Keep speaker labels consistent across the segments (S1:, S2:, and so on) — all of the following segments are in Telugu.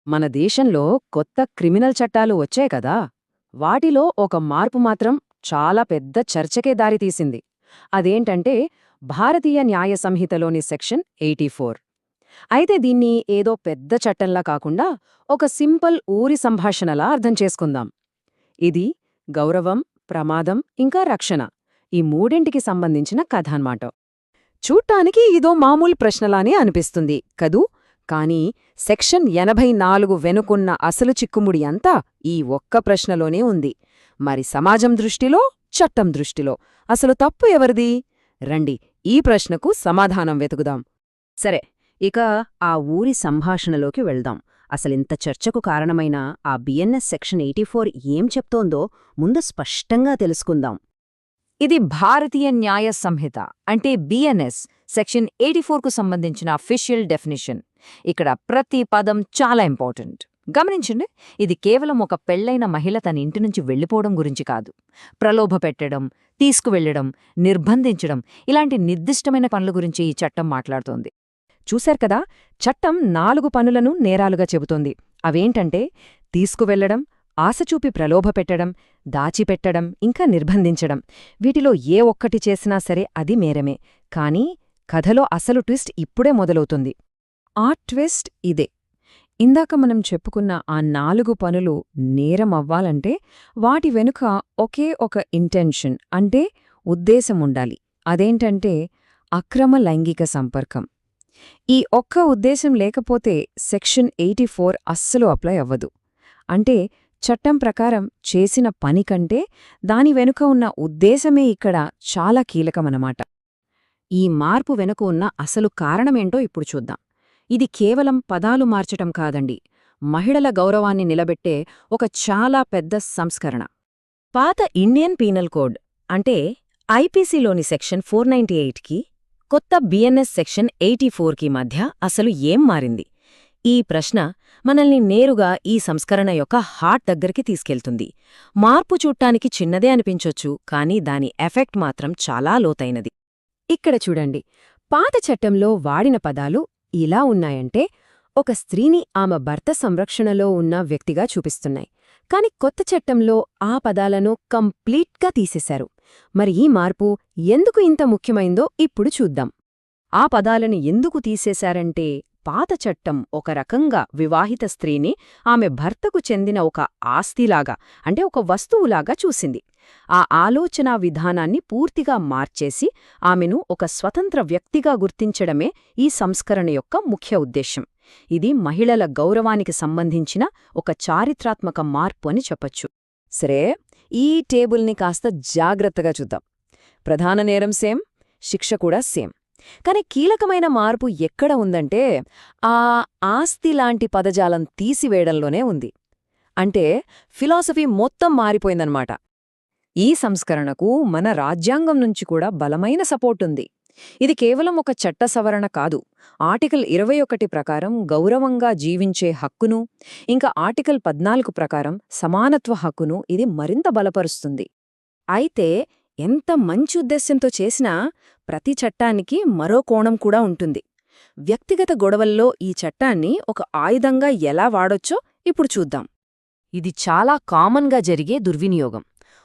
S1: మన దేశంలో కొత్త క్రిమినల్ చట్టాలు వచ్చాయి కదా, వాటిలో ఒక మార్పు మాత్రం చాలా పెద్ద చర్చకే దారితీసింది. అదేంటంటే భారతీయ న్యాయ సంహితలోని సెక్షన్ 84. అయితే దీన్ని ఏదో పెద్ద చట్టంలా కాకుండా ఒక సింపుల్ ఊరి సంభాషణలా అర్థం చేసుకుందాం. ఇది గౌరవం, ప్రమాదం ఇంకా రక్షణ ఈ మూడింటికి సంబంధించిన కథ అన్నమాట. చూడ్డానికి ఇదో మామూలు ప్రశ్నలానే అనిపిస్తుంది కదూ, కానీ సెక్షన్ 84 వెనుకున్న అసలు చిక్కుముడి అంతా ఈ ఒక్క ప్రశ్నలోనే ఉంది. మరి సమాజం దృష్టిలో, చట్టం దృష్టిలో అసలు తప్పు ఎవరిది? రండి ఈ ప్రశ్నకు సమాధానం వెతుకుదాం. సరే, ఇక ఆ ఊరి సంభాషణలోకి వెళ్దాం. అసలింత చర్చకు కారణమైన ఆ బిఎన్ఎస్ సెక్షన్ 84 ఏం చెప్తోందో ముందు స్పష్టంగా తెలుసుకుందాం.
S2: ఇది భారతీయ న్యాయ సంహిత అంటే బిఎన్ఎస్ సెక్షన్ 84కు సంబంధించిన అఫీషియల్ డెఫినిషన్. ఇక్కడ ప్రతి పదం చాలా ఇంపార్టెంట్. గమనించండి, ఇది కేవలం ఒక పెళ్లైన మహిళ తన ఇంటి నుంచి వెళ్ళిపోవడం గురించి కాదు. ప్రలోభ పెట్టడం, తీసుకువెళ్లడం, నిర్బంధించడం ఇలాంటి నిర్దిష్టమైన పనుల గురించి ఈ చట్టం మాట్లాడుతోంది.
S1: చూశారు కదా, చట్టం 4 పనులను నేరాలుగా చెబుతోంది. అవేంటంటే తీసుకువెళ్లడం, ఆశచూపి ప్రలోభపెట్టడం, దాచిపెట్టడం ఇంకా నిర్బంధించడం. వీటిలో ఏ ఒక్కటి చేసినా సరే అది నేరమే. కానీ కథలో అసలు ట్విస్ట్ ఇప్పుడే మొదలవుతుంది. ఆ ట్విస్ట్ ఇదే. ఇందాక మనం చెప్పుకున్న ఆ 4 పనులు నేరమవ్వాలంటే వాటి వెనుక ఒకే ఒక ఇంటెన్షన్ అంటే ఉద్దేశముండాలి. అదేంటంటే అక్రమ లైంగిక సంపర్కం. ఈ ఒక్క ఉద్దేశం లేకపోతే సెక్షన్ 84 అస్సలు అప్లై అవ్వదు. అంటే చట్టం ప్రకారం చేసిన పని కంటే దాని వెనుక ఉన్న ఉద్దేశమే ఇక్కడ చాలా కీలకమన్నమాట. ఈ మార్పు వెనుక ఉన్న అసలు కారణమేంటో ఇప్పుడు చూద్దాం. ఇది కేవలం పదాలు మార్చటం కాదండి, మహిళల గౌరవాన్ని నిలబెట్టే ఒక చాలా పెద్ద సంస్కరణ. పాత ఇండియన్ పీనల్ కోడ్ అంటే ఐపీసీలోని సెక్షన్ 498కి కొత్త బిఎన్ఎస్ సెక్షన్ 84కి మధ్య అసలు ఏం మారింది? ఈ ప్రశ్న మనల్ని నేరుగా ఈ సంస్కరణ యొక్క హార్ట్ దగ్గరికి తీసుకెళ్తుంది. మార్పు చూట్టానికి చిన్నదే అనిపించొచ్చు, కానీ దాని ఎఫెక్ట్ మాత్రం చాలా లోతైనది. ఇక్కడ చూడండి, పాత చట్టంలో వాడిన పదాలు ఇలా ఉన్నాయంటే ఒక స్త్రీని ఆమె భర్త సంరక్షణలో ఉన్న వ్యక్తిగా చూపిస్తున్నాయి. కాని కొత్త చట్టంలో ఆ పదాలను కంప్లీట్గా తీసేశారు. మరి ఈ మార్పు ఎందుకు ఇంత ముఖ్యమైందో ఇప్పుడు చూద్దాం. ఆ పదాలను ఎందుకు తీసేశారంటే పాత చట్టం ఒక రకంగా వివాహిత స్త్రీని ఆమె భర్తకు చెందిన ఒక ఆస్తిలాగా అంటే ఒక వస్తువులాగా చూసింది. ఆ ఆలోచనా విధానాన్ని పూర్తిగా మార్చేసి ఆమెను ఒక స్వతంత్ర వ్యక్తిగా గుర్తించడమే ఈ సంస్కరణ యొక్క ముఖ్య ఉద్దేశం. ఇది మహిళల గౌరవానికి సంబంధించిన ఒక చారిత్రాత్మక మార్పు అని చెప్పొచ్చు. సరే, ఈ టేబుల్ని కాస్త జాగ్రత్తగా చూద్దాం. ప్రధాన నేరం సేమ్, శిక్ష కూడా సేమ్. కాని కీలకమైన మార్పు ఎక్కడ ఉందంటే ఆ ఆస్తి లాంటి పదజాలం తీసివేయడంలోనే ఉంది. అంటే ఫిలాసఫీ మొత్తం మారిపోయిందన్నమాట. ఈ సంస్కరణకు మన రాజ్యాంగం నుంచి కూడా బలమైన సపోర్టుంది. ఇది కేవలం ఒక చట్ట సవరణ కాదు, ఆర్టికల్ 21 ప్రకారం గౌరవంగా జీవించే హక్కును, ఇంకా ఆర్టికల్ 14 ప్రకారం సమానత్వ హక్కును ఇది మరింత బలపరుస్తుంది. అయితే ఎంత మంచి ఉద్దేశ్యంతో చేసినా ప్రతి చట్టానికి మరో కోణం కూడా ఉంటుంది. వ్యక్తిగత గొడవల్లో ఈ చట్టాన్ని ఒక ఆయుధంగా ఎలా వాడొచ్చో ఇప్పుడు చూద్దాం. ఇది చాలా కామన్గా జరిగే దుర్వినియోగం.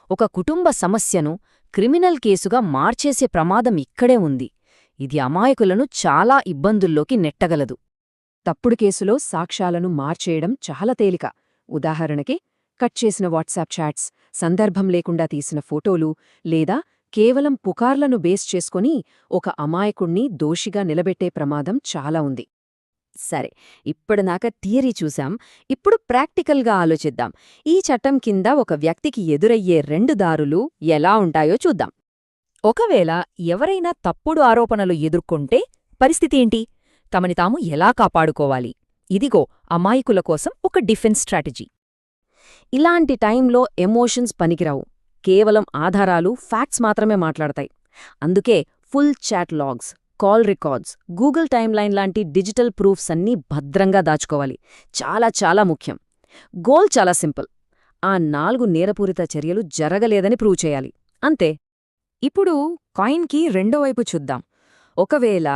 S1: ఒక కుటుంబ సమస్యను క్రిమినల్ కేసుగా మార్చేసే ప్రమాదం ఇక్కడే ఉంది. ఇది అమాయకులను చాలా ఇబ్బందుల్లోకి నెట్టగలదు. తప్పుడు కేసులో సాక్ష్యాలను మార్చేయడం చాలా తేలిక. ఉదాహరణకి కట్ చేసిన వాట్సాప్ చాట్స్, సందర్భం లేకుండా తీసిన ఫోటోలు, లేదా కేవలం పుకార్లను బేస్ చేసుకుని ఒక అమాయకుణ్ణి దోషిగా నిలబెట్టే ప్రమాదం చాలా ఉంది. సరే, ఇప్పటిదాకా థియరీ చూశాం. ఇప్పుడు ప్రాక్టికల్గా ఆలోచిద్దాం. ఈ చట్టం కింద ఒక వ్యక్తికి ఎదురయ్యే 2 దారులు ఎలా ఉంటాయో చూద్దాం. ఒకవేళ ఎవరైనా తప్పుడు ఆరోపణలు ఎదుర్కొంటే పరిస్థితి ఏంటి? తమని తాము ఎలా కాపాడుకోవాలి? ఇదిగో అమాయకుల కోసం ఒక డిఫెన్స్ స్ట్రాటజీ. ఇలాంటి టైంలో ఎమోషన్స్ పనికిరావు. కేవలం ఆధారాలు, ఫ్యాక్ట్స్ మాత్రమే మాట్లాడతాయి. అందుకే full chat logs, call records, Google timeline లాంటి డిజిటల్ ప్రూఫ్స్ అన్నీ భద్రంగా దాచుకోవాలి. చాలా చాలా ముఖ్యం. గోల్ చాలా సింపుల్. ఆ 4 నేరపూరిత చర్యలు జరగలేదని ప్రూవ్ చేయాలి. అంతే. ఇప్పుడు కాయిన్కి రెండో వైపు చూద్దాం. ఒకవేళ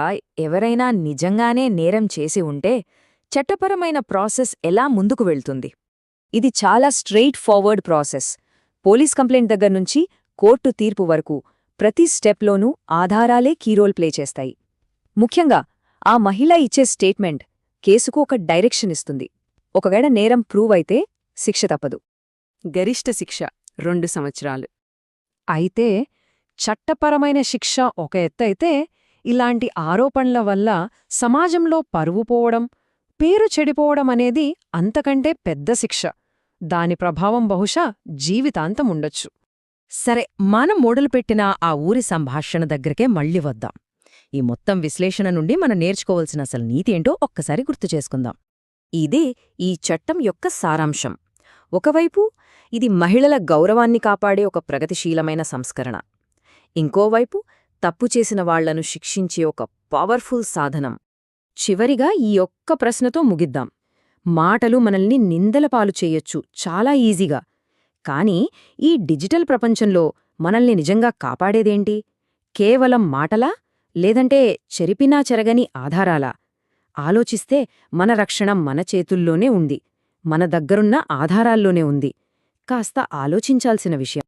S1: ఎవరైనా నిజంగానే నేరం చేసి ఉంటే
S2: చట్టపరమైన ప్రాసెస్ ఎలా ముందుకు వెళ్తుంది? ఇది చాలా straight forward process. Police complaint దగ్గర్నుంచి కోర్టు తీర్పు వరకు ప్రతి స్టెప్లోనూ ఆధారాలే కీరోల్ ప్లే చేస్తాయి. ముఖ్యంగా ఆ మహిళ ఇచ్చే స్టేట్మెంట్ కేసుకు ఒక డైరెక్షన్ ఇస్తుంది. ఒకవేళ నేరం ప్రూవ్ అయితే శిక్ష తప్పదు.
S3: గరిష్ట శిక్ష 2 సంవత్సరాలు.
S1: అయితే చట్టపరమైన శిక్ష ఒక ఎత్తైతే, ఇలాంటి ఆరోపణల వల్ల సమాజంలో పరువు పోవడం, పేరు చెడిపోవడం అనేది అంతకంటే పెద్ద శిక్ష. దాని ప్రభావం బహుశా జీవితాంతం ఉండొచ్చు.
S4: సరే, మనం మొదలుపెట్టిన ఆ ఊరి సంభాషణ దగ్గరికే మళ్ళీ వద్దాం. ఈ మొత్తం విశ్లేషణ నుండి మనం నేర్చుకోవలసిన అసలు నీతి ఏంటో ఒక్కసారి గుర్తు చేసుకుందాం. ఇదే ఈ చట్టం యొక్క సారాంశం. ఒకవైపు ఇది మహిళల గౌరవాన్ని కాపాడే ఒక ప్రగతిశీలమైన సంస్కరణ. ఇంకోవైపు తప్పు చేసిన వాళ్లను శిక్షించే ఒక పవర్ఫుల్ సాధనం. చివరిగా ఈ ఒక్క ప్రశ్నతో ముగిద్దాం. మాటలు మనల్ని నిందలపాలు చేయొచ్చు చాలా ఈజీగా. కానీ ఈ డిజిటల్ ప్రపంచంలో మనల్ని నిజంగా కాపాడేదేంటి? కేవలం మాటలా, లేదంటే చెరిపినా చెరగని ఆధారాలా? ఆలోచిస్తే మన రక్షణ మన చేతుల్లోనే ఉంది, మన దగ్గరున్న ఆధారాల్లోనే ఉంది. కాస్త ఆలోచించాల్సిన విషయం.